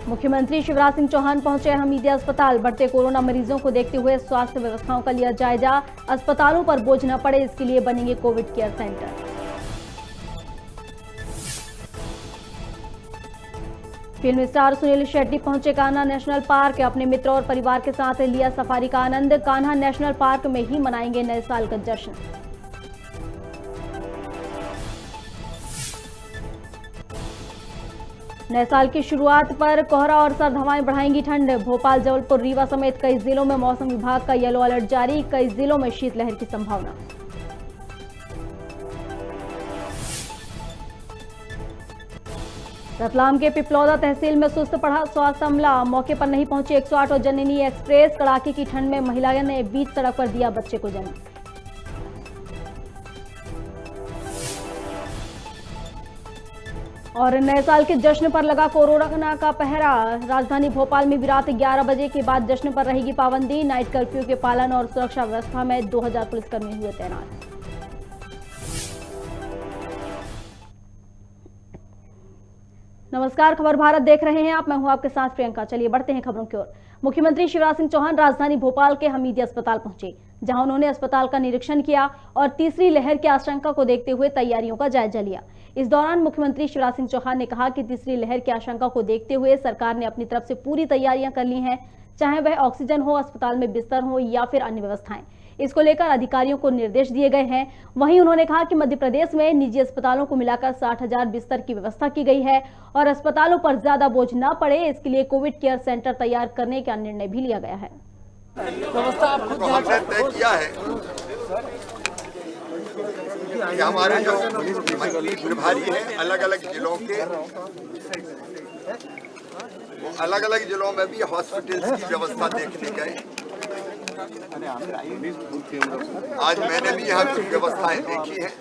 मुख्यमंत्री शिवराज सिंह चौहान पहुंचे हमीदिया अस्पताल। बढ़ते कोरोना मरीजों को देखते हुए स्वास्थ्य व्यवस्थाओं का लिया जायजा। अस्पतालों पर बोझ न पड़े, इसके लिए बनेंगे Covid care centre. Film star Sunil Shetty पहुंचे कान्हा नेशनल पार्क। अपने मित्रों और परिवार के साथ लिया सफारी का आनंद। कान्हा नेशनल पार्क में ही मनाएंगे नए साल का जश्न। नए साल की शुरुआत पर कोहरा और सर्द हवाएं बढ़ाएंगी ठंड। भोपाल, जबलपुर, रीवा समेत कई जिलों में मौसम विभाग का येलो अलर्ट जारी। कई जिलों में शीतलहर की संभावना। रतलाम के पिपलौदा तहसील में सुस्त पड़ा स्वास्थ्य अमला। मौके पर नहीं पहुंची 108 और जननी एक्सप्रेस। कड़ाके की ठंड में महिला ने बीच सड़क पर दिया बच्चे को जन्म। और नए साल के जश्न पर लगा कोरोना का पहरा। राजधानी भोपाल में भी रात 11 बजे के बाद जश्न पर रहेगी पाबंदी। नाइट कर्फ्यू के पालन और सुरक्षा व्यवस्था में 2000 पुलिसकर्मी हुए तैनात। नमस्कार, खबर भारत देख रहे हैं आप। मैं हूं आपके साथ प्रियंका। चलिए बढ़ते हैं खबरों की ओर। मुख्यमंत्री शिवराज सिंह चौहान राजधानी भोपाल के हमीदिया अस्पताल पहुंचे, जहां उन्होंने अस्पताल का निरीक्षण किया और तीसरी लहर की आशंका को देखते हुए तैयारियों का जायजा लिया। इस दौरान मुख्यमंत्री शिवराज सिंह चौहान ने कहा कि तीसरी लहर की आशंका को देखते हुए सरकार ने अपनी तरफ से पूरी तैयारियां कर ली हैं, चाहे वह ऑक्सीजन हो, अस्पताल में बिस्तर हो या फिर अन्य व्यवस्थाएं। इसको लेकर अधिकारियों को निर्देश दिए गए हैं। वहीं उन्होंने कहा कि मध्य प्रदेश में निजी अस्पतालों को मिलाकर 60,000 बिस्तर की व्यवस्था की गई है और अस्पतालों पर ज्यादा बोझ न पड़े, इसके लिए कोविड केयर सेंटर तैयार करने का निर्णय भी लिया गया है। व्यवस्था हमने तय किया है कि हमारे जो प्रभारी हैं अलग अलग जिलों के, वो अलग अलग जिलों में भी हॉस्पिटल्स की व्यवस्था देखने गए। आज मैंने भी यहाँ की व्यवस्थाएं देखी हैं।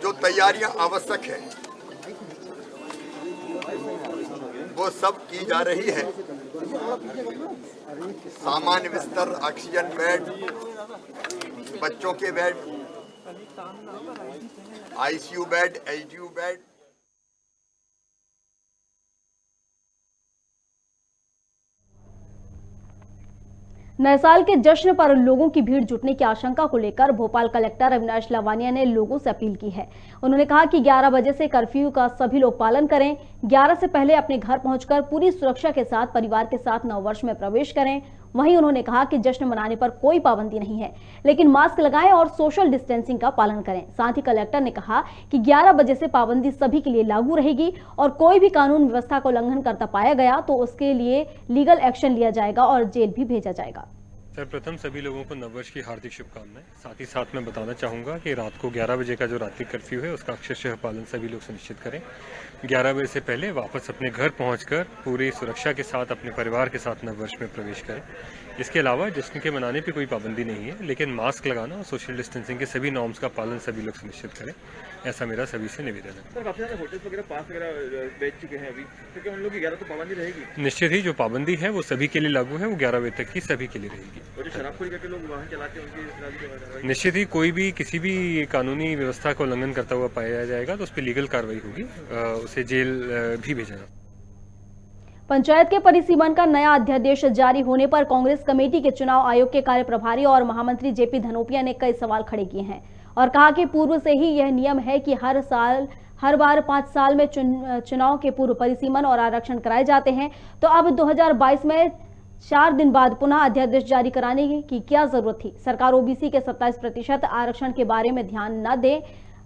जो तैयारियां आवश्यक है वो सब की जा रही है। सामान्य बिस्तर, ऑक्सीजन बेड, बच्चों के bed, ICU bed, HDU bed. नए साल के जश्न पर लोगों की भीड़ जुटने की आशंका को लेकर भोपाल कलेक्टर अविनाश लवानिया ने लोगों से अपील की है। उन्होंने कहा कि 11 बजे से कर्फ्यू का सभी लोग पालन करें। 11 से पहले अपने घर पहुंचकर पूरी सुरक्षा के साथ परिवार के साथ नववर्ष में प्रवेश करें। वहीं उन्होंने कहा कि जश्न मनाने पर कोई पाबंदी नहीं है, लेकिन मास्क लगाएं और सोशल डिस्टेंसिंग का पालन करें। साथ ही कलेक्टर ने कहा कि 11 बजे से पाबंदी सभी के लिए लागू रहेगी और कोई भी कानून व्यवस्था का उल्लंघन करता पाया गया तो उसके लिए लीगल एक्शन लिया जाएगा और जेल भी भेजा जाएगा। सर्वप्रथम सभी लोगों को नववर्ष की हार्दिक शुभकामनाएं। साथ ही साथ मैं बताना चाहूँगा कि रात को 11 बजे का जो रात्रि कर्फ्यू है उसका अक्षरशः पालन सभी लोग सुनिश्चित करें। 11 बजे से पहले वापस अपने घर पहुंचकर पूरी सुरक्षा के साथ अपने परिवार के साथ नववर्ष में प्रवेश करें। इसके अलावा जश्न के मनाने पर कोई पाबंदी नहीं है, लेकिन मास्क लगाना और सोशल डिस्टेंसिंग के सभी नॉर्म्स का पालन सभी लोग सुनिश्चित करें, ऐसा मेरा सभी से निवेदन है। सर, काफी सारे होटल्स वगैरह पास वगैरह बेच चुके हैं अभी, तो क्या उन लोगों की 11 तो पाबंदी रहेगी? निश्चित ही जो पाबंदी है वो सभी के लिए लागू है, वो 11 बजे तक ही सभी के लिए रहेगी। और जो शराबखोरी करके लोग वाहन चलाते हैं उनकी निश्चित ही कोई भी किसी भी कानूनी व्यवस्था का उल्लंघन करता हुआ पाया जाएगा तो उस पर लीगल कार्रवाई होगी, उसे जेल भी भेजा जाएगा। पंचायत के परिसीमन का नया अध्यादेश जारी होने पर कांग्रेस कमेटी के चुनाव आयोग के कार्यप्रभारी और महामंत्री जेपी धनोपिया ने कई सवाल खड़े किए हैं और कहा कि पूर्व से ही यह नियम है कि हर बार 5 साल में चुनाव के पूर्व परिसीमन और आरक्षण कराए जाते हैं, तो अब 2022 में 4 दिन बाद पुनः अध्यादेश जारी कराने की क्या जरूरत थी। सरकार ओबीसी के 27% आरक्षण के बारे में ध्यान न दे,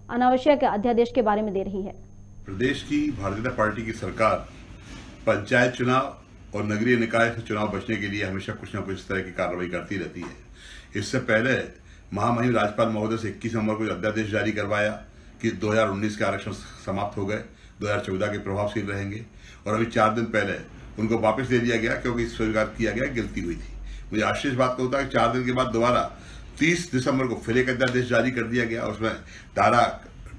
अनावश्यक अध्यादेश के बारे में दे रही है। प्रदेश की भारतीय जनता पार्टी की सरकार पंचायत चुनाव और नगरीय निकाय से चुनाव बचने के लिए हमेशा कुछ न कुछ इस तरह की कार्रवाई करती रहती है। इससे पहले महामहिम राज्यपाल महोदय से 21 नवंबर को अध्यादेश जारी करवाया कि 2019 के आरक्षण समाप्त हो गए, 2014 के प्रभावशील रहेंगे, और अभी 4 दिन पहले उनको वापस दे दिया गया क्योंकि स्वीकार किया गया गलती हुई थी। मुझे आश्चर्य इस बात का होता है कि 4 दिन के बाद दोबारा 30 दिसंबर को फिर एक अध्यादेश जारी कर दिया गया। उसमें धारा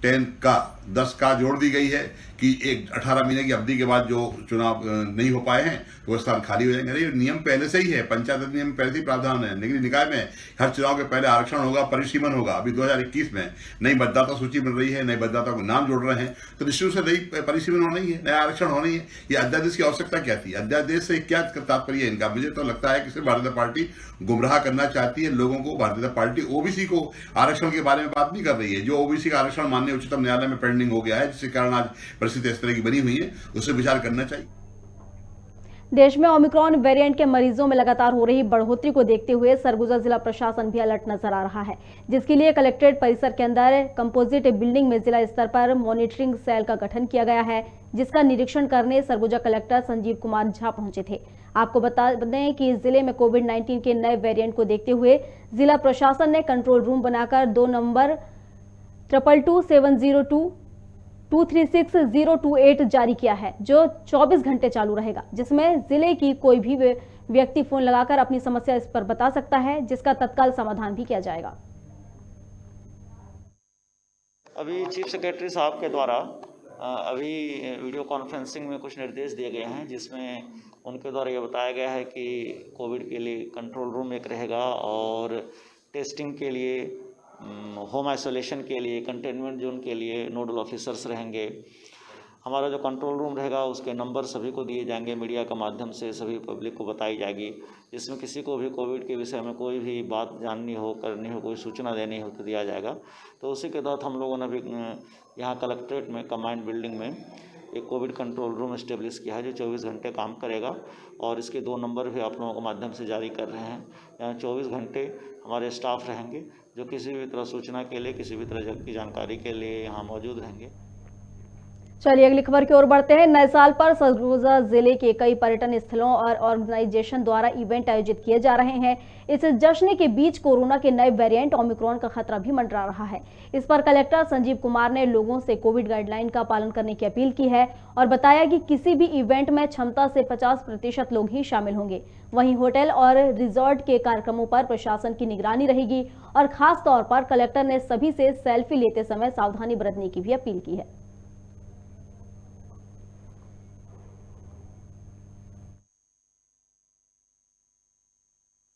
10 का जोड़ दी गई है कि 18 महीने की अवधि के बाद जो चुनाव नहीं हो पाए हैं तो वो स्थान खाली हो जाएंगे। ये नियम पहले से ही है, पंचायत अधिनियम में पहले से ही प्रावधान है। नगरीय निकाय में हर चुनाव के पहले आरक्षण होगा, परिसीमन होगा। अभी 2021 में नई मतदाता सूची बन रही है, नए मतदाता को नाम जोड़ रहे हैं, तो निश्चित रूप से नई परिसीमन होना ही है, नया आरक्षण होना ही है। ये अध्यादेश की आवश्यकता क्या थी? अध्यादेश से क्या तात्पर्य है इनका? मुझे तो लगता है कि सिर्फ भारतीय जनता पार्टी गुमराह करना चाहती है लोगों को। भारतीय जनता पार्टी ओबीसी को आरक्षण के बारे में बात नहीं कर रही है। जो ओबीसी का आरक्षण माननीय उच्चतम न्यायालय में पेंडिंग हो गया है, जिसके कारण आज परिस्थिति इस तरह की बनी हुई है, उसे विचार करना चाहिए। देश में ओमिक्रॉन वेरिएंट के मरीजों में लगातार हो रही बढ़ोतरी को देखते हुए सरगुजा जिला प्रशासन भी अलर्ट नजर आ रहा है, जिसके लिए कलेक्ट्रेट परिसर के अंदर कंपोजिट बिल्डिंग में जिला स्तर पर मॉनिटरिंग सेल का गठन किया गया है, जिसका निरीक्षण करने सरगुजा कलेक्टर संजीव कुमार झा पहुंचे थे। आपको बता दें कि जिले में कोविड-19 के नए वेरिएंट को देखते हुए जिला प्रशासन ने कंट्रोल रूम बनाकर 2 नंबर 222702236028 जारी किया है, जो 24 घंटे चालू रहेगा, जिसमें जिले की कोई भी व्यक्ति फोन लगाकर अपनी समस्या इस पर बता सकता है, जिसका तत्काल समाधान भी किया जाएगा। अभी चीफ सेक्रेटरी साहब के द्वारा अभी वीडियो कॉन्फ्रेंसिंग में कुछ निर्देश दिए गए हैं, जिसमें उनके द्वारा ये बताया गया है कि कोविड के लिए कंट्रोल रूम एक रहेगा और टेस्टिंग के लिए, होम आइसोलेशन के लिए, कंटेनमेंट जोन के लिए नोडल ऑफिसर्स रहेंगे। हमारा जो कंट्रोल रूम रहेगा उसके नंबर सभी को दिए जाएंगे, मीडिया के माध्यम से सभी पब्लिक को बताई जाएगी, जिसमें किसी को भी कोविड के विषय में कोई भी बात जाननी हो, करनी हो, कोई सूचना देनी हो तो दिया जाएगा। तो उसी के तहत हम लोगों ने भी यहाँ कलेक्ट्रेट में कमांड बिल्डिंग में एक कोविड कंट्रोल रूम इस्टेब्लिश किया है, जो 24 घंटे काम करेगा और इसके 2 नंबर भी आप लोगों के माध्यम से जारी कर रहे हैं। यहाँ 24 घंटे हमारे स्टाफ रहेंगे, जो किसी भी तरह सूचना के लिए, किसी भी तरह की जानकारी के लिए यहाँ मौजूद रहेंगे। चलिए अगली खबर की ओर बढ़ते हैं। नए साल पर सरगुजा जिले के कई पर्यटन स्थलों और ऑर्गेनाइजेशन द्वारा इवेंट आयोजित किए जा रहे हैं। इस जश्न के बीच कोरोना के नए वेरिएंट ओमिक्रॉन का खतरा भी मंडरा रहा है। इस पर कलेक्टर संजीव कुमार ने लोगों से कोविड गाइडलाइन का पालन करने की अपील की है और बताया कि किसी भी इवेंट में क्षमता से 50% लोग ही शामिल होंगे। वहीं होटल और रिजॉर्ट के कार्यक्रमों पर प्रशासन की निगरानी रहेगी और खास तौर पर कलेक्टर ने सभी से सेल्फी लेते समय सावधानी बरतने की भी अपील की है।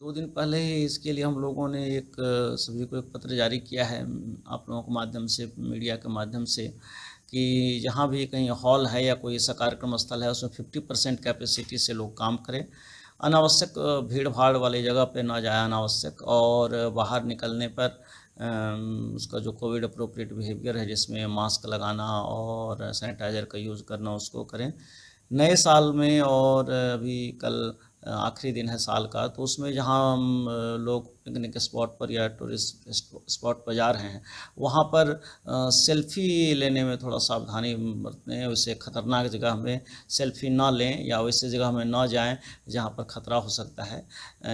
दो दिन पहले ही इसके लिए हम लोगों ने एक सभी को एक पत्र जारी किया है आप लोगों के माध्यम से, मीडिया के माध्यम से, कि जहाँ भी कहीं हॉल है या कोई ऐसा कार्यक्रम स्थल है उसमें 50% कैपेसिटी से लोग काम करें। अनावश्यक भीड़ भाड़ वाली जगह पे ना जाए अनावश्यक, और बाहर निकलने पर उसका जो कोविड अप्रोप्रिएट बिहेवियर है, जिसमें मास्क लगाना और सैनिटाइज़र का यूज़ करना, उसको करें। नए साल में और अभी कल आखिरी दिन है साल का, तो उसमें जहाँ हम लोग पिकनिक स्पॉट पर या टूरिस्ट स्पॉट पर जा रहे हैं, वहाँ पर सेल्फी लेने में थोड़ा सावधानी बरतें। वैसे ख़तरनाक जगह में सेल्फी ना लें या वैसे जगह में ना जाएं जहाँ पर ख़तरा हो सकता है।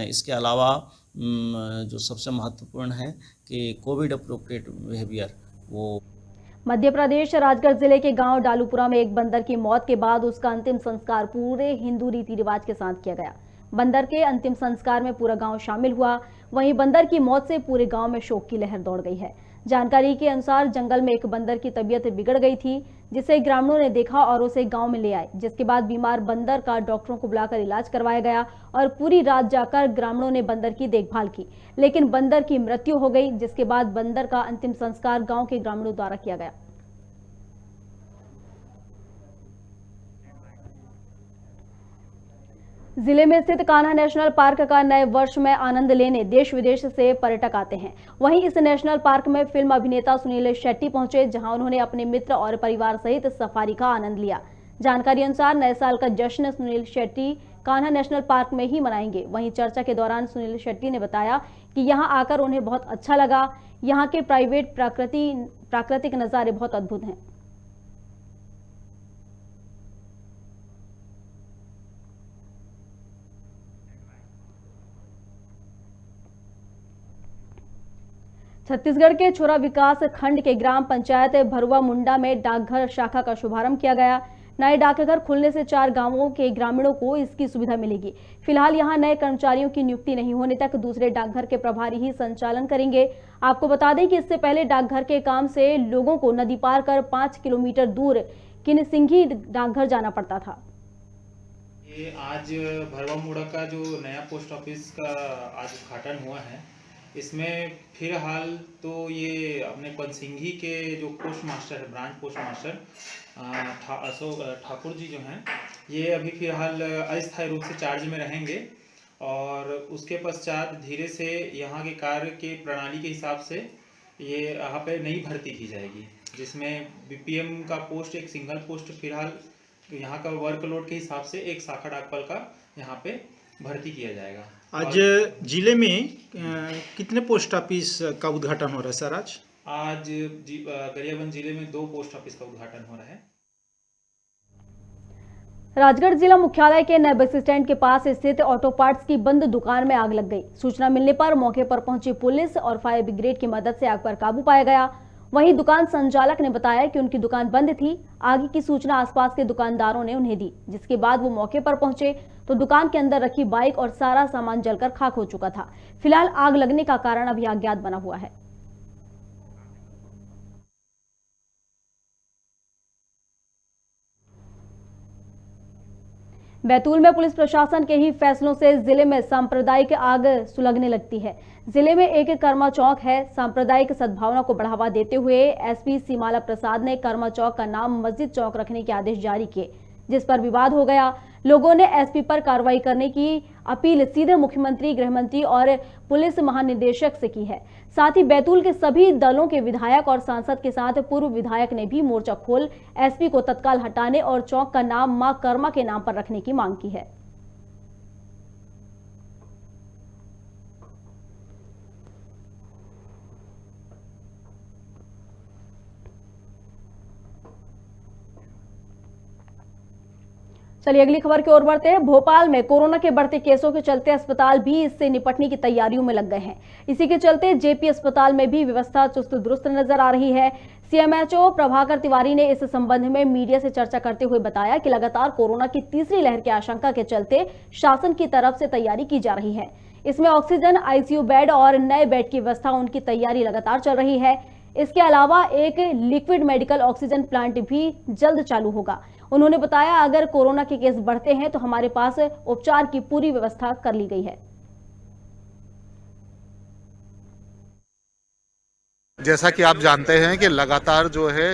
इसके अलावा जो सबसे महत्वपूर्ण है कि कोविड अप्रोप्रिएट बिहेवियर, वो मध्य प्रदेश राजगढ़ जिले के गांव डालूपुरा में एक बंदर की मौत के बाद उसका अंतिम संस्कार पूरे हिंदू रीति रिवाज के साथ किया गया। बंदर के अंतिम संस्कार में पूरा गांव शामिल हुआ। वहीं बंदर की मौत से पूरे गांव में शोक की लहर दौड़ गई है। जानकारी के अनुसार जंगल में एक बंदर की तबीयत बिगड़ गई थी, जिसे ग्रामीणों ने देखा और उसे गांव में ले आए, जिसके बाद बीमार बंदर का डॉक्टरों को बुलाकर इलाज करवाया गया और पूरी रात जाकर ग्रामीणों ने बंदर की देखभाल की, लेकिन बंदर की मृत्यु हो गई, जिसके बाद बंदर का अंतिम संस्कार गांव के ग्रामीणों द्वारा किया गया। जिले में स्थित कान्हा नेशनल पार्क का नए वर्ष में आनंद लेने देश विदेश से पर्यटक आते हैं। वहीं इस नेशनल पार्क में फिल्म अभिनेता सुनील शेट्टी पहुंचे, जहां उन्होंने अपने मित्र और परिवार सहित सफारी का आनंद लिया। जानकारी अनुसार नए साल का जश्न सुनील शेट्टी कान्हा नेशनल पार्क में ही मनाएंगे। वहीं चर्चा के दौरान सुनील शेट्टी ने बताया कि यहां आकर उन्हें बहुत अच्छा लगा। यहाँ के प्राकृतिक नज़ारे बहुत अद्भुत हैं। छत्तीसगढ़ के छोरा विकास खंड के ग्राम पंचायत भरुआ मुंडा में डाकघर शाखा का शुभारंभ किया गया। नए डाकघर खुलने से 4 गांवों के ग्रामीणों को इसकी सुविधा मिलेगी। फिलहाल यहां नए कर्मचारियों की नियुक्ति नहीं होने तक दूसरे डाकघर के प्रभारी ही संचालन करेंगे। आपको बता दें कि इससे पहले डाकघर के काम से लोगों को नदी पार कर 5 किलोमीटर दूर किनसिंघी डाकघर जाना पड़ता था। ये आज भरवामुड़ा का जो नया पोस्ट ऑफिस का आज उद्घाटन हुआ है, इसमें फिलहाल तो ये अपने कनसिंघी के जो पोस्ट मास्टर है, branch post master Ashok Thakur ji जो हैं, ये अभी फिलहाल अस्थायी रूप से चार्ज में रहेंगे और उसके पश्चात धीरे से यहाँ के कार्य के प्रणाली के हिसाब से ये यहाँ पे नई भर्ती की जाएगी, जिसमें बीपीएम का पोस्ट एक सिंगल पोस्ट फिलहाल यहाँ का वर्कलोड के हिसाब से एक शाखा डाकपाल का यहाँ पे भर्ती किया जाएगा। आज जिले में कितने पोस्ट ऑफिस का उद्घाटन हो रहा है सर? आज गरियाबंद जिले में 2 पोस्ट ऑफिस का उद्घाटन हो रहा है। राजगढ़ जिला मुख्यालय के नए बस स्टैंड के पास स्थित ऑटो पार्ट्स की बंद दुकान में आग लग गई। सूचना मिलने पर मौके पर पहुंची पुलिस और फायर ब्रिगेड की मदद से आग पर काबू पाया गया। वहीं दुकान संचालक ने बताया कि उनकी दुकान बंद थी। आगे की सूचना आसपास के दुकानदारों ने उन्हें दी, जिसके बाद वो मौके पर पहुंचे तो दुकान के अंदर रखी बाइक और सारा सामान जलकर खाक हो चुका था। फिलहाल आग लगने का कारण अभी अज्ञात बना हुआ है। बैतूल में पुलिस प्रशासन के ही फैसलों से जिले में सांप्रदायिक आग सुलगने लगती है। जिले में एक कर्मा चौक है। सांप्रदायिक सद्भावना को बढ़ावा देते हुए एसपी सीमाला प्रसाद ने कर्मा चौक का नाम मस्जिद चौक रखने के आदेश जारी किए, जिस पर विवाद हो गया। लोगों ने एसपी पर कार्रवाई करने की अपील सीधे मुख्यमंत्री, गृह मंत्री और पुलिस महानिदेशक से की है। साथ ही बैतूल के सभी दलों के विधायक और सांसद के साथ पूर्व विधायक ने भी मोर्चा खोल एसपी को तत्काल हटाने और चौक का नाम मां कर्मा के नाम पर रखने की मांग की है। चलिए अगली खबर की ओर बढ़ते हैं। भोपाल में कोरोना के बढ़ते केसों के चलते अस्पताल भी इससे निपटने की तैयारियों में लग गए हैं। इसी के चलते जेपी अस्पताल में भी व्यवस्था चुस्त दुरुस्त नजर आ रही है। सीएमएचओ प्रभाकर तिवारी ने इस संबंध में मीडिया से चर्चा करते हुए बताया कि लगातार कोरोना की तीसरी लहर की आशंका के चलते शासन की तरफ से तैयारी की जा रही है। इसमें ऑक्सीजन, आईसीयू बेड और नए बेड की व्यवस्था, उनकी तैयारी लगातार चल रही है। इसके अलावा एक लिक्विड मेडिकल ऑक्सीजन प्लांट भी जल्द चालू होगा। उन्होंने बताया, अगर कोरोना के केस बढ़ते हैं तो हमारे पास उपचार की पूरी व्यवस्था कर ली गई है। जैसा कि आप जानते हैं कि लगातार जो है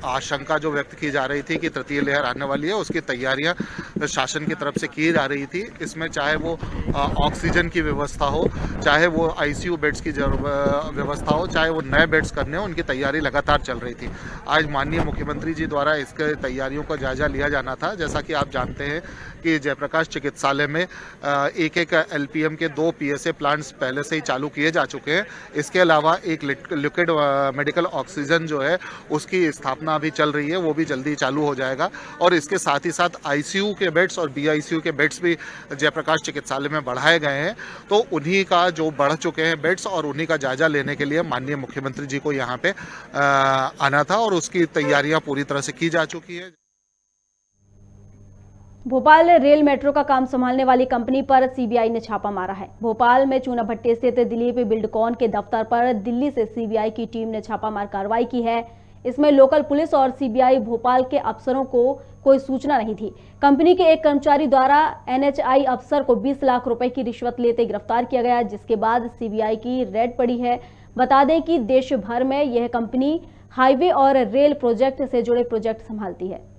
आशंका जो व्यक्त की जा रही थी कि तृतीय लहर आने वाली है, उसकी तैयारियां शासन की तरफ से की जा रही थी। इसमें चाहे वो ऑक्सीजन की व्यवस्था हो, चाहे वो आईसीयू बेड्स की व्यवस्था हो, चाहे वो नए बेड्स करने हो, उनकी तैयारी लगातार चल रही थी। आज माननीय मुख्यमंत्री जी द्वारा इसके तैयारियों का जायजा लिया जाना था। जैसा कि आप जानते हैं कि जयप्रकाश चिकित्सालय में एक एलपीएम के 2 पीएसए प्लांट्स पहले से ही चालू किए जा चुके हैं। इसके अलावा एक लिक्विड मेडिकल ऑक्सीजन जो है उसकी स्थापना अभी चल रही है, वो भी जल्दी चालू हो जाएगा। और इसके साथ ही साथ आईसीयू के बेड्स और बीआईसीयू के बेड्स भी जयप्रकाश चिकित्सालय में बढ़ाए गए हैं। तो उन्हीं का जो बढ़ चुके हैं बेड्स और उन्हीं का जायजा लेने के लिए माननीय मुख्यमंत्री जी को यहाँ पे आना था और उसकी तैयारियां पूरी तरह से की जा चुकी है। भोपाल रेल मेट्रो का काम संभालने वाली कंपनी पर सीबीआई ने छापा मारा है। भोपाल में चूना भट्टी स्थित दिलीप बिल्डकॉन के दफ्तर पर दिल्ली से सीबीआई की टीम ने छापामार कार्रवाई की है। इसमें लोकल पुलिस और सीबीआई भोपाल के अफसरों को कोई सूचना नहीं थी। कंपनी के एक कर्मचारी द्वारा एनएचआई अफसर को 20 लाख रुपए की रिश्वत लेते गिरफ्तार किया गया, जिसके बाद सीबीआई की रेड पड़ी है। बता दें कि देश भर में यह कंपनी हाईवे और रेल प्रोजेक्ट से जुड़े प्रोजेक्ट संभालती है।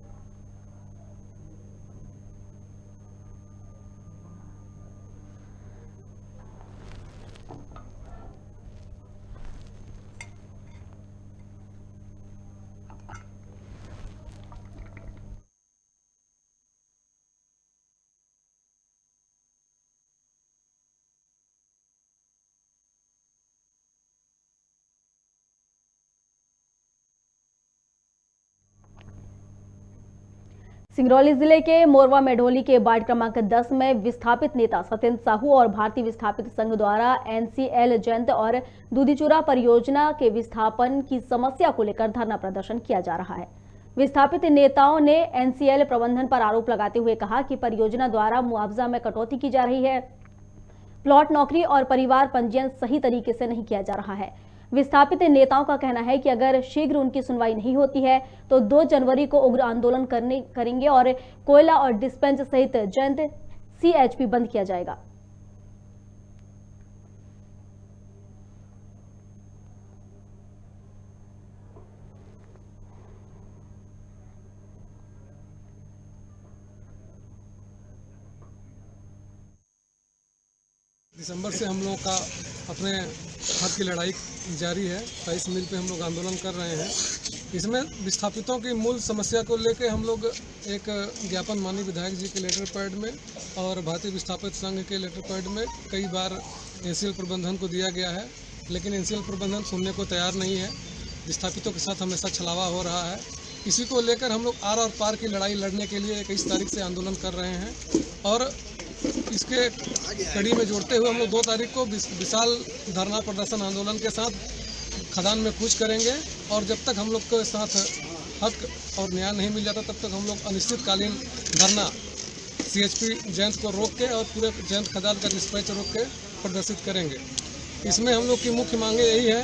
सिंगरौली जिले के मोरवा मेढोली के वार्ड क्रमांक 10 में विस्थापित नेता सत्येंद्र साहू और भारतीय विस्थापित संघ द्वारा एनसीएल जयंत और दूधीचूरा परियोजना के विस्थापन की समस्या को लेकर धरना प्रदर्शन किया जा रहा है। विस्थापित नेताओं ने एनसीएल प्रबंधन पर आरोप लगाते हुए कहा कि परियोजना द्वारा मुआवजा में कटौती की जा रही है, प्लॉट नौकरी और परिवार पंजीयन सही तरीके से नहीं किया जा रहा है। विस्थापित नेताओं का कहना है कि अगर शीघ्र उनकी सुनवाई नहीं होती है तो 2 जनवरी को उग्र आंदोलन करेंगे और कोयला और डिस्पेंस सहित जयंत सीएचपी बंद किया जाएगा। दिसंबर से हम लोगों का अपने हक की लड़ाई जारी है। 23 मिल पे हम लोग आंदोलन कर रहे हैं। इसमें विस्थापितों की मूल समस्या को लेकर हम लोग एक ज्ञापन माननीय विधायक जी के लेटर पैड में और भारतीय विस्थापित संघ के लेटर पैड में कई बार एनसीएल प्रबंधन को दिया गया है, लेकिन एनसीएल प्रबंधन सुनने को तैयार नहीं है। विस्थापितों के साथ हमेशा छलावा हो रहा है। इसी को लेकर हम लोग आर और पार की लड़ाई लड़ने के लिए 21 तारीख से आंदोलन कर रहे हैं और इसके कड़ी में जोड़ते हुए हम लोग 2 तारीख को विशाल धरना प्रदर्शन आंदोलन के साथ खदान में कूच करेंगे और जब तक हम लोग के साथ हक और न्याय नहीं मिल जाता तब तक हम लोग अनिश्चितकालीन धरना सीएचपी जयंत को रोक के और पूरे जयंत खदान का डिस्पैच रोक के प्रदर्शित करेंगे। इसमें हम लोग की मुख्य मांगे यही है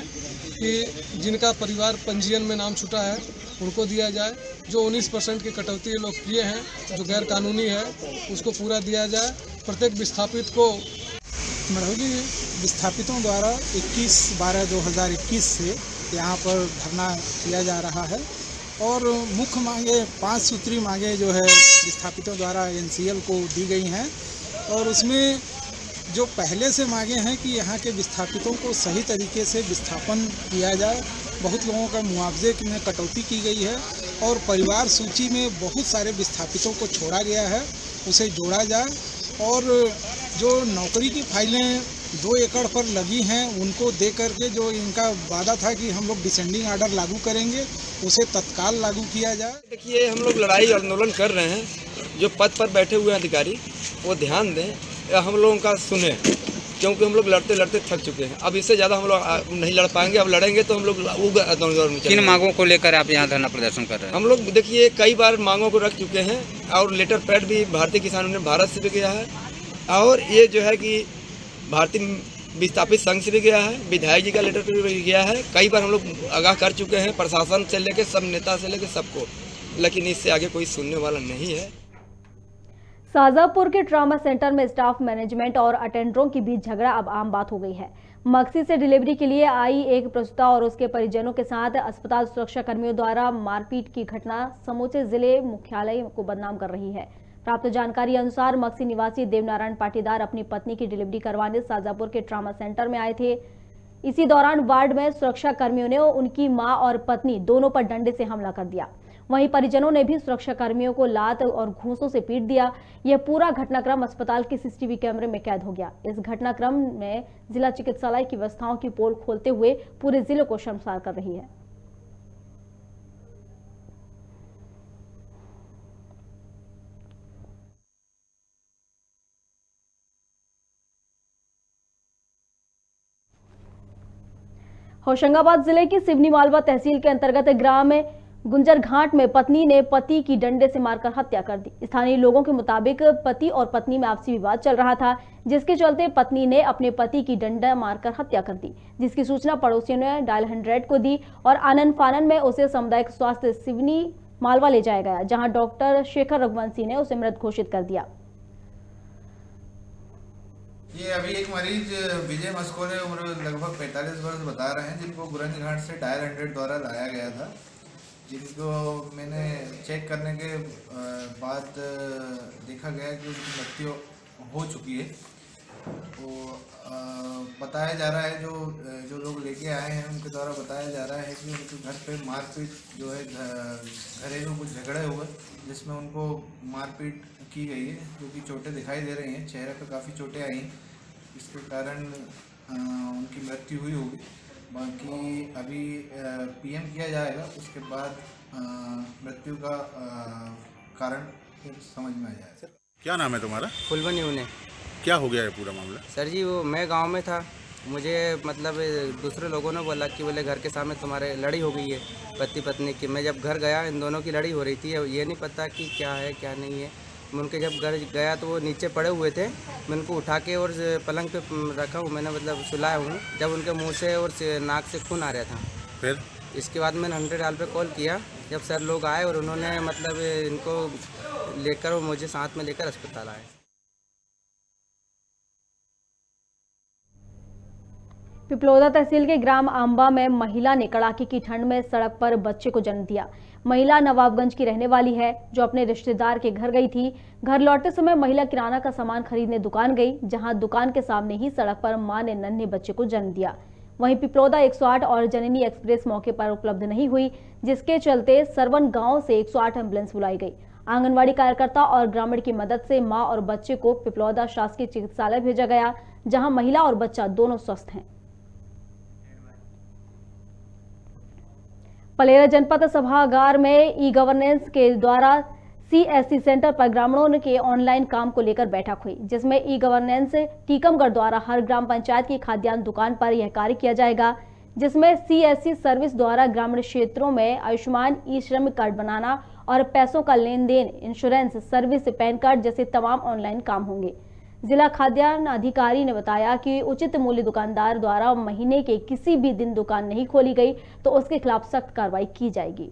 कि जिनका परिवार पंजीयन में नाम छूटा है उनको दिया जाए, जो 19% की कटौती ये लोग किए हैं जो गैर कानूनी है उसको पूरा दिया जाए। प्रत्येक विस्थापित को मरहूली विस्थापितों द्वारा 21/12/2021 से यहाँ पर धरना किया जा रहा है और मुख्य मांगे 5 सूत्री मांगे जो है विस्थापितों द्वारा एनसीएल को दी गई हैं और उसमें जो पहले से मांगे हैं कि यहाँ के विस्थापितों को सही तरीके से विस्थापन किया जाए। बहुत लोगों का मुआवजे में कटौती की गई है और परिवार सूची में बहुत सारे विस्थापितों को छोड़ा गया है, उसे जोड़ा जाए और जो नौकरी की फाइलें 2 एकड़ पर लगी हैं उनको दे करके जो इनका वादा था कि हम लोग डिसेंडिंग आर्डर लागू करेंगे उसे तत्काल लागू किया जाए। देखिए, हम लोग लड़ाई आंदोलन कर रहे हैं, जो पद पर बैठे हुए अधिकारी वो ध्यान दें, हम लोगों का सुने, क्योंकि हम लोग लड़ते लड़ते थक चुके हैं। अब इससे ज़्यादा हम लोग नहीं लड़ पाएंगे। अब लड़ेंगे तो हम लोग किन मांगों को लेकर आप यहाँ धरना प्रदर्शन कर रहे हैं? हम लोग देखिए कई बार मांगों को रख चुके हैं और लेटर पैड भी भारतीय किसान यूनियन भारत से भी गया है और ये जो है कि भारतीय विस्थापित संघ से भी गया है, विधायक जी का लेटर भी गया है। कई बार हम लोग आगाह कर चुके हैं, प्रशासन से लेकर सब नेता से लेकर सबको, लेकिन इससे आगे कोई सुनने वाला नहीं है। शाहजहाँपुर के ट्रॉमा सेंटर में स्टाफ मैनेजमेंट और अटेंडरों के बीच झगड़ा अब आम बात हो गई है। मक्सी से डिलीवरी के लिए आई एक प्रसूता और उसके परिजनों के साथ अस्पताल सुरक्षा कर्मियों द्वारा मारपीट की घटना समूचे जिले मुख्यालय को बदनाम कर रही है। प्राप्त जानकारी अनुसार मक्सी निवासी देवनारायण पाटीदार अपनी पत्नी की डिलीवरी करवाने शाहजहाँपुर के ट्रॉमा सेंटर में आए थे। इसी दौरान वार्ड में सुरक्षा कर्मियों ने उनकी मां और पत्नी दोनों पर डंडे से हमला कर दिया। वहीं परिजनों ने भी सुरक्षा कर्मियों को लात और घूंसों से पीट दिया। यह पूरा घटनाक्रम अस्पताल के सीसीटीवी कैमरे में कैद हो गया। इस घटनाक्रम में जिला चिकित्सालय की व्यवस्थाओं की पोल खोलते हुए पूरे जिले को शर्मसार कर रही है। होशंगाबाद जिले की सिवनी मालवा तहसील के अंतर्गत ग्राम गुंजर घाट में पत्नी ने पति की डंडे से मारकर हत्या कर दी। स्थानीय लोगों के मुताबिक पति और पत्नी में आपसी विवाद चल रहा था, जिसके चलते पत्नी ने अपने पति की डंडा मारकर हत्या कर दी, जिसकी सूचना पड़ोसियों ने डायल 100 को दी और आनन फानन में उसे सामुदायिक स्वास्थ्य सिवनी मालवा ले जाया गया, जहां डॉक्टर शेखर रघुवंशी ने उसे मृत घोषित कर दिया। ये अभी एक मरीज विजय मस्कोरे उम्र लगभग 45 वर्ष बता रहे हैं, जिनको गुरंज घाट से डायल 100 द्वारा लाया गया था, जिनको मैंने चेक करने के बाद देखा गया कि उनकी मृत्यु हो चुकी है। तो बताया जा रहा है, जो लोग लेके आए हैं उनके द्वारा बताया जा रहा है कि उनके घर पे मारपीट जो है घरेलू कुछ झगड़े हुए जिसमें उनको मारपीट की गई है, जो कि चोटें दिखाई दे रही हैं, चेहरे पे काफ़ी चोटें आई, इसके कारण उनकी मृत्यु हुई होगी। बाकी अभी पीएम किया जाएगा, उसके बाद मृत्यु का कारण समझ में आ जाएगा। क्या नाम है तुम्हारा? फुलबनी उन्हें। क्या हो गया है पूरा मामला? सर जी, वो मैं गांव में था, मुझे मतलब दूसरे लोगों ने बोला कि बोले घर के सामने तुम्हारे लड़ी हो गई है पति पत्नी की। मैं जब घर गया इन दोनों की लड़ी हो रही थी, ये नहीं पता कि क्या है क्या नहीं है। मैं उनके जब घर गया तो वो नीचे पड़े हुए थे, मैं उनको उठा के और पलंग पे रखा हूँ, मैंने मतलब सुलाया हूँ। जब उनके मुंह से और नाक से खून आ रहा था, फिर इसके बाद मैंने 100 डायल पे कॉल किया। जब सर लोग आए और उन्होंने मतलब इनको लेकर और मुझे साथ में लेकर अस्पताल आए। पिपलौदा तहसील के ग्राम आंबा में महिला ने कड़ाके की ठंड में सड़क पर बच्चे को जन्म दिया। महिला नवाबगंज की रहने वाली है, जो अपने रिश्तेदार के घर गई थी। घर लौटते समय महिला किराना का सामान खरीदने दुकान गई, जहां दुकान के सामने ही सड़क पर मां ने नन्हे बच्चे को जन्म दिया। वहीं पिपलौदा 108 और जननी एक्सप्रेस मौके पर उपलब्ध नहीं हुई, जिसके चलते सरवन गांव से 108 एम्बुलेंस बुलाई गई। आंगनवाड़ी कार्यकर्ता और ग्रामीण की मदद से मां और बच्चे को पिपलौदा शासकीय चिकित्सालय भेजा गया, जहां महिला और बच्चा दोनों स्वस्थ हैं। पलेरा जनपद सभागार में ई गवर्नेंस के द्वारा CSC सेंटर पर ग्रामीणों के ऑनलाइन काम को लेकर बैठक हुई, जिसमें ई गवर्नेंस टीकमगढ़ द्वारा हर ग्राम पंचायत की खाद्यान्न दुकान पर यह कार्य किया जाएगा, जिसमें CSC सर्विस द्वारा ग्रामीण क्षेत्रों में आयुष्मान ई श्रम कार्ड बनाना और पैसों का लेन देन, इंश्योरेंस सर्विस, पैन कार्ड जैसे तमाम ऑनलाइन काम होंगे। जिला खाद्यान्न अधिकारी ने बताया कि उचित मूल्य दुकानदार द्वारा महीने के किसी भी दिन दुकान नहीं खोली गई तो उसके खिलाफ सख्त कार्रवाई की जाएगी।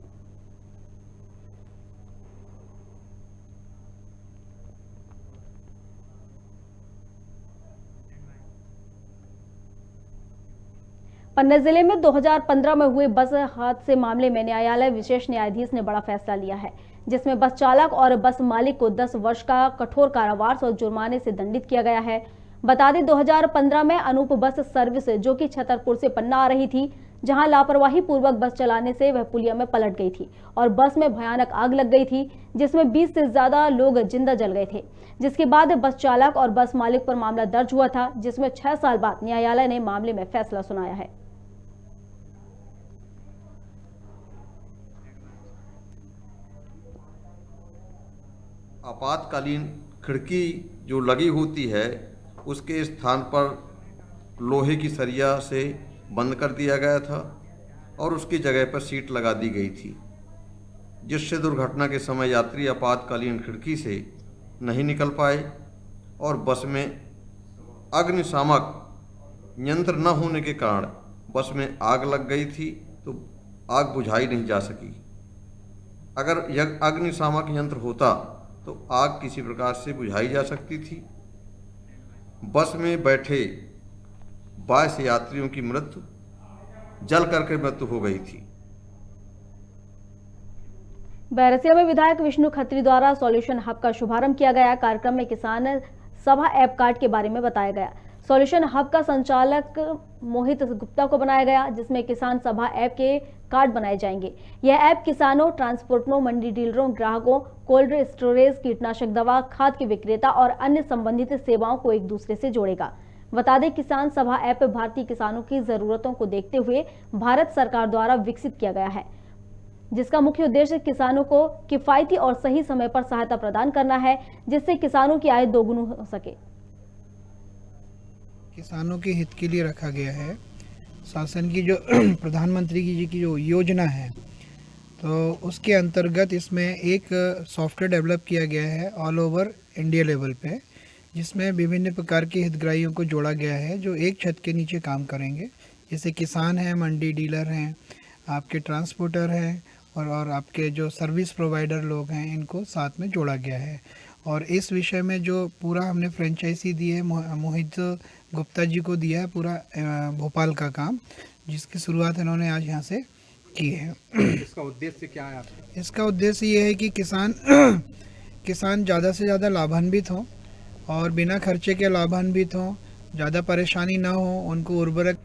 पन्ना जिले में 2015 में हुए बस हादसे मामले में न्यायालय विशेष न्यायाधीश ने बड़ा फैसला लिया है, जिसमें बस चालक और बस मालिक को 10 वर्ष का कठोर कारावास और जुर्माने से दंडित किया गया है। बता दें 2015 में अनूप बस सर्विस, जो कि छतरपुर से पन्ना आ रही थी, जहां लापरवाही पूर्वक बस चलाने से वह पुलिया में पलट गई थी और बस में भयानक आग लग गई थी, जिसमें 20 से ज्यादा लोग जिंदा जल गए थे। जिसके बाद बस चालक और बस मालिक पर मामला दर्ज हुआ था, जिसमें 6 साल बाद न्यायालय ने मामले में फैसला सुनाया है। आपातकालीन खिड़की जो लगी होती है उसके स्थान पर लोहे की सरिया से बंद कर दिया गया था और उसकी जगह पर सीट लगा दी गई थी, जिससे दुर्घटना के समय यात्री आपातकालीन खिड़की से नहीं निकल पाए और बस में अग्निशामक यंत्र न होने के कारण बस में आग लग गई थी, तो आग बुझाई नहीं जा सकी। अगर यह अग्निशामक यंत्र होता तो आग किसी प्रकार से बुझाई जा सकती थी। बस में बैठे 22 यात्रियों की मृत्यु जल करके मृत्यु हो गई थी। बैरसिया में विधायक विष्णु खत्री द्वारा सॉल्यूशन हब का शुभारंभ किया गया। कार्यक्रम में किसान सभा ऐप कार्ड के बारे में बताया गया। सॉल्यूशन हब का संचालक मोहित गुप्ता को बनाया गया, जिसमें किसान सभा ऐप के कार्ड बनाए जाएंगे। यह ऐप किसानों, ट्रांसपोर्टरों, मंडी डीलरों, ग्राहकों, कोल्ड स्टोरेज, कीटनाशक दवा, खाद के विक्रेता और अन्य संबंधित सेवाओं को एक दूसरे से जोड़ेगा। बता दें, किसान सभा ऐप भारतीय किसानों की जरूरतों को देखते हुए भारत सरकार द्वारा विकसित किया गया है, जिसका मुख्य उद्देश्य किसानों को किफायती और सही समय पर सहायता प्रदान करना है, जिससे किसानों की आय दोगुनी हो सके। किसानों के हित के लिए रखा गया है। शासन की जो प्रधानमंत्री जी की जो योजना है, तो उसके अंतर्गत इसमें एक सॉफ्टवेयर डेवलप किया गया है ऑल ओवर इंडिया लेवल पे, जिसमें विभिन्न प्रकार के हितग्राहियों को जोड़ा गया है जो एक छत के नीचे काम करेंगे। जैसे किसान हैं, मंडी डीलर हैं, आपके ट्रांसपोर्टर हैं और आपके जो सर्विस प्रोवाइडर लोग हैं, इनको साथ में जोड़ा गया है। और इस विषय में जो पूरा हमने फ्रेंचाइजी दी है, मोहित गुप्ता जी को दिया है पूरा भोपाल का काम, जिसकी शुरुआत इन्होंने आज यहाँ से की है। इसका उद्देश्य क्या है आपका? इसका उद्देश्य ये है कि किसान ज़्यादा से ज़्यादा लाभान्वित हों और बिना खर्चे के लाभान्वित हों, ज़्यादा परेशानी ना हो, उनको उर्वरक।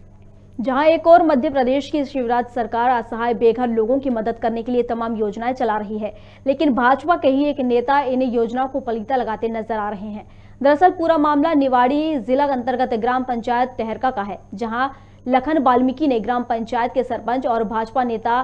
जहां एक और मध्य प्रदेश की शिवराज सरकार असहाय बेघर लोगों की मदद करने के लिए तमाम योजनाएं चला रही है, लेकिन भाजपा के ही एक नेता इन योजनाओं को पलीता लगाते नजर आ रहे हैं। दरअसल पूरा मामला निवाड़ी जिला अंतर्गत ग्राम पंचायत तेहरका का है, जहां लखन वाल्मीकि ने ग्राम पंचायत के सरपंच और भाजपा नेता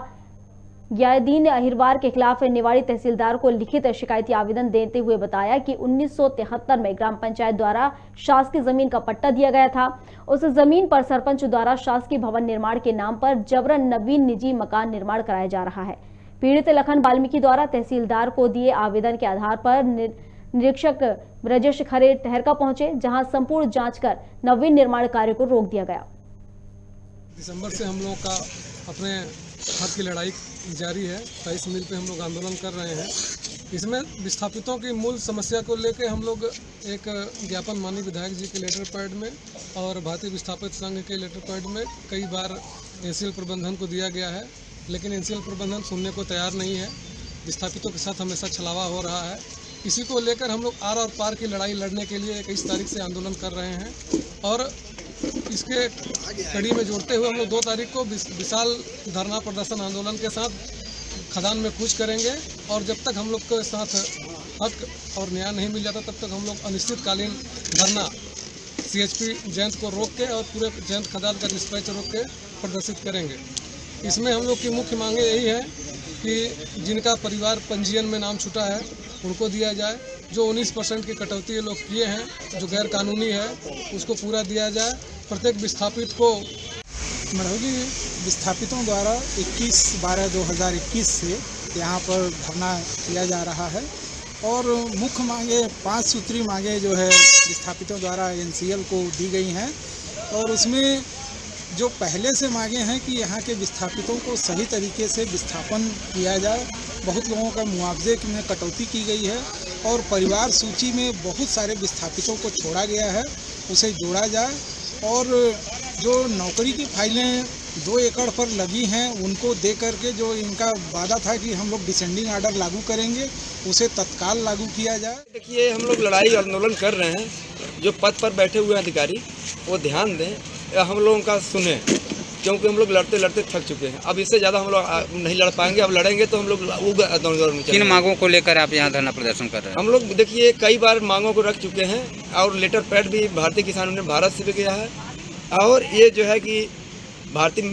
गियादीन अहिरवार के खिलाफ निवाड़ी तहसीलदार को लिखित शिकायती आवेदन देते हुए बताया कि 1973 में ग्राम पंचायत द्वारा शासकीय जमीन का पट्टा दिया गया था। उस जमीन पर सरपंच द्वारा शासकीय भवन निर्माण के नाम पर जबरन नवीन निजी मकान निर्माण कराया जा रहा है। पीड़ित लखन वाल्मीकि द्वारा तहसीलदार को दिए आवेदन के आधार पर निरीक्षक ब्रजेश खरे ठहरका पहुंचे, जहां संपूर्ण जांच कर नवीन निर्माण कार्य को रोक दिया गया। दिसंबर से हम लोगों का अपने हक की लड़ाई जारी है। 23 मिल पे हम लोग आंदोलन कर रहे हैं। इसमें विस्थापितों की मूल समस्या को लेकर हम लोग एक ज्ञापन माननीय विधायक जी के लेटर पैड में और भारतीय विस्थापित संघ के लेटर पैड में कई बार एनसीएल प्रबंधन को दिया गया है, लेकिन एनसीएल प्रबंधन सुनने को तैयार नहीं है। विस्थापितों के साथ हमेशा छलावा हो रहा है। इसी को लेकर हम लोग आर और पार की लड़ाई लड़ने के लिए 21 तारीख से आंदोलन कर रहे हैं और इसके कड़ी में जोड़ते हुए हम लोग 2 तारीख को विशाल धरना प्रदर्शन आंदोलन के साथ खदान में कूच करेंगे और जब तक हम लोग के साथ हक और न्याय नहीं मिल जाता तब तक हम लोग अनिश्चितकालीन धरना CHP जयंत को रोक के और पूरे जयंत खदान का डिस्पैच रोक के प्रदर्शित करेंगे। इसमें हम लोग की मुख्य मांगे यही है कि जिनका परिवार पंजीयन में नाम छूटा है उनको दिया जाए, जो 19% की कटौती ये लोग किए हैं जो गैर कानूनी है उसको पूरा दिया जाए। प्रत्येक विस्थापित को मरौली विस्थापितों द्वारा 21/12/2021 से यहाँ पर धरना किया जा रहा है और मुख्य मांगे 5 सूत्री मांगे जो है विस्थापितों द्वारा NCL को दी गई हैं और उसमें जो पहले से मांगे हैं कि यहाँ के विस्थापितों को सही तरीके से विस्थापन किया जाए। बहुत लोगों का मुआवजे में कटौती की गई है और परिवार सूची में बहुत सारे विस्थापितों को छोड़ा गया है, उसे जोड़ा जाए और जो नौकरी की फाइलें 2 एकड़ पर लगी हैं उनको दे करके जो इनका वादा था कि हम लोग डिसेंडिंग आर्डर लागू करेंगे उसे तत्काल लागू किया जाए। देखिए, हम लोग लड़ाई आंदोलन कर रहे हैं। जो पद पर बैठे हुए अधिकारी वो ध्यान दें, हम लोगों का सुने, क्योंकि हम लोग लड़ते लड़ते थक चुके हैं। अब इससे ज़्यादा हम लोग नहीं लड़ पाएंगे। अब लड़ेंगे तो हम लोग किन मांगों को लेकर आप यहाँ धरना प्रदर्शन कर रहे हैं? हम लोग देखिए कई बार मांगों को रख चुके हैं और लेटर पैड भी भारतीय किसान यूनियन भारत से भी गया है और ये जो है कि भारतीय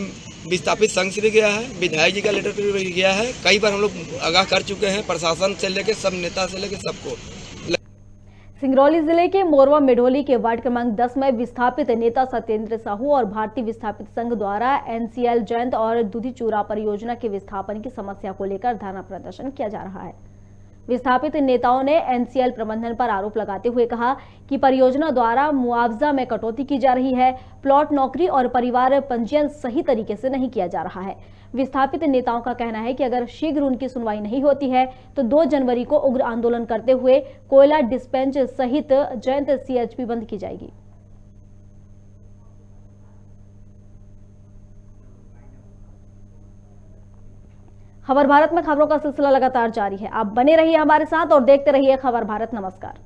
विस्थापित संघ से भी गया है, विधायक जी का लेटर भी गया है। कई बार हम लोग आगाह कर चुके हैं, प्रशासन से लेकर सब नेता से लेकर सबको। सिंगरौली जिले के मोरवा मेढोली के वार्ड क्रमांक 10 में विस्थापित नेता सत्येंद्र साहू और भारतीय विस्थापित संघ द्वारा NCL जयंत और दूधी चूरा परियोजना के विस्थापन की समस्या को लेकर धरना प्रदर्शन किया जा रहा है। विस्थापित नेताओं ने NCL प्रबंधन पर आरोप लगाते हुए कहा कि परियोजना द्वारा मुआवजा में कटौती की जा रही है, प्लॉट नौकरी और परिवार पंजीयन सही तरीके से नहीं किया जा रहा है। विस्थापित नेताओं का कहना है कि अगर शीघ्र उनकी सुनवाई नहीं होती है तो 2 जनवरी को उग्र आंदोलन करते हुए कोयला डिस्पेंच सहित जयंत CHP बंद की जाएगी। खबर भारत में खबरों का सिलसिला लगातार जारी है। आप बने रहिए हमारे साथ और देखते रहिए खबर भारत। नमस्कार।